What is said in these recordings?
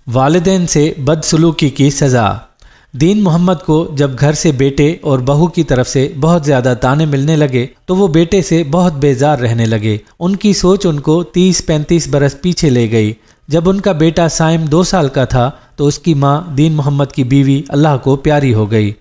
والدین سے بدسلوکی کی سزا۔ دین محمد کو جب گھر سے بیٹے اور بہو کی طرف سے بہت زیادہ طعنے ملنے لگے تو وہ بیٹے سے بہت بیزار رہنے لگے۔ ان کی سوچ ان کو 30-35 برس پیچھے لے گئی۔ جب ان کا بیٹا سائم 2 سال کا تھا تو اس کی ماں دین محمد کی بیوی اللہ کو پیاری ہو گئی۔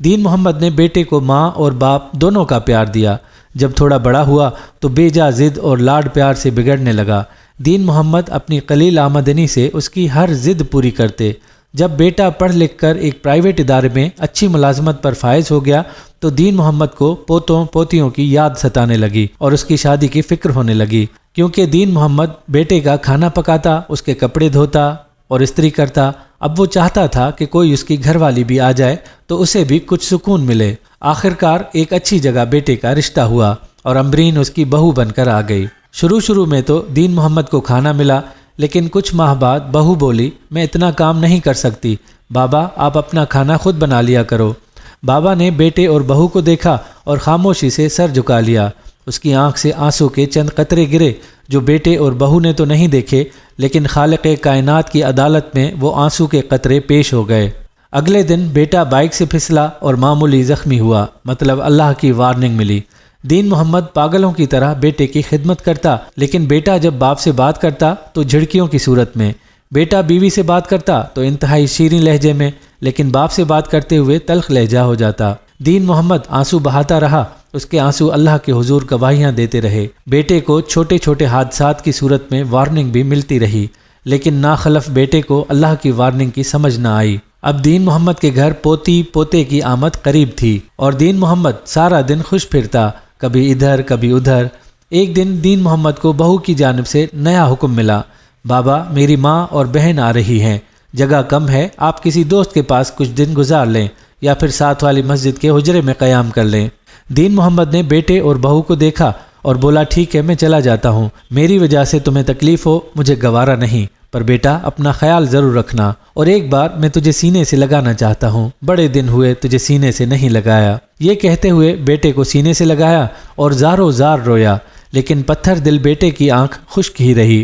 دین محمد نے بیٹے کو ماں اور باپ دونوں کا پیار دیا۔ جب تھوڑا بڑا ہوا تو بے جا ضد اور لاڈ پیار سے بگڑنے لگا۔ دین محمد اپنی قلیل آمدنی سے اس کی ہر ضد پوری کرتے۔ جب بیٹا پڑھ لکھ کر ایک پرائیویٹ ادارے میں اچھی ملازمت پر فائز ہو گیا تو دین محمد کو پوتوں پوتیوں کی یاد ستانے لگی اور اس کی شادی کی فکر ہونے لگی، کیونکہ دین محمد بیٹے کا کھانا پکاتا، اس کے کپڑے دھوتا اور استری کرتا۔ اب وہ چاہتا تھا کہ کوئی اس کی گھر والی بھی آ جائے تو اسے بھی کچھ سکون ملے۔ آخرکار ایک اچھی جگہ بیٹے کا رشتہ ہوا اور امبرین اس کی بہو بن کر آ گئی۔ شروع میں تو دین محمد کو کھانا ملا، لیکن کچھ ماہ بعد بہو بولی، میں اتنا کام نہیں کر سکتی، بابا آپ اپنا کھانا خود بنا لیا کرو۔ بابا نے بیٹے اور بہو کو دیکھا اور خاموشی سے سر جھکا لیا۔ اس کی آنکھ سے آنسو کے چند قطرے گرے جو بیٹے اور بہو نے تو نہیں دیکھے، لیکن خالق کائنات کی عدالت میں وہ آنسو کے قطرے پیش ہو گئے۔ اگلے دن بیٹا بائک سے پھسلا اور معمولی زخمی ہوا، مطلب اللہ کی وارننگ ملی۔ دین محمد پاگلوں کی طرح بیٹے کی خدمت کرتا، لیکن بیٹا جب باپ سے بات کرتا تو جھڑکیوں کی صورت میں، بیٹا بیوی سے بات کرتا تو انتہائی شیریں لہجے میں، لیکن باپ سے بات کرتے ہوئے تلخ لہجہ ہو جاتا۔ دین محمد آنسو بہاتا رہا، اس کے آنسو اللہ کے حضور گواہیاں دیتے رہے۔ بیٹے کو چھوٹے چھوٹے حادثات کی صورت میں وارننگ بھی ملتی رہی، لیکن ناخلف بیٹے کو اللہ کی وارننگ کی سمجھ نہ آئی۔ اب دین محمد کے گھر پوتی پوتے کی آمد قریب تھی اور دین محمد سارا دن خوش پھرتا، کبھی ادھر کبھی ادھر۔ ایک دن دین محمد کو بہو کی جانب سے نیا حکم ملا، بابا میری ماں اور بہن آ رہی ہیں، جگہ کم ہے، آپ کسی دوست کے پاس کچھ دن گزار لیں یا پھر ساتھ والی مسجد کے حجرے میں قیام کر لیں۔ دین محمد نے بیٹے اور بہو کو دیکھا اور بولا، ٹھیک ہے میں چلا جاتا ہوں، میری وجہ سے تمہیں تکلیف ہو مجھے گوارا نہیں، پر بیٹا اپنا خیال ضرور رکھنا، اور ایک بار میں تجھے سینے سے لگانا چاہتا ہوں، بڑے دن ہوئے تجھے سینے سے نہیں لگایا۔ یہ کہتے ہوئے بیٹے کو سینے سے لگایا اور زاروں زار رویا، لیکن پتھر دل بیٹے کی آنکھ خشک ہی رہی۔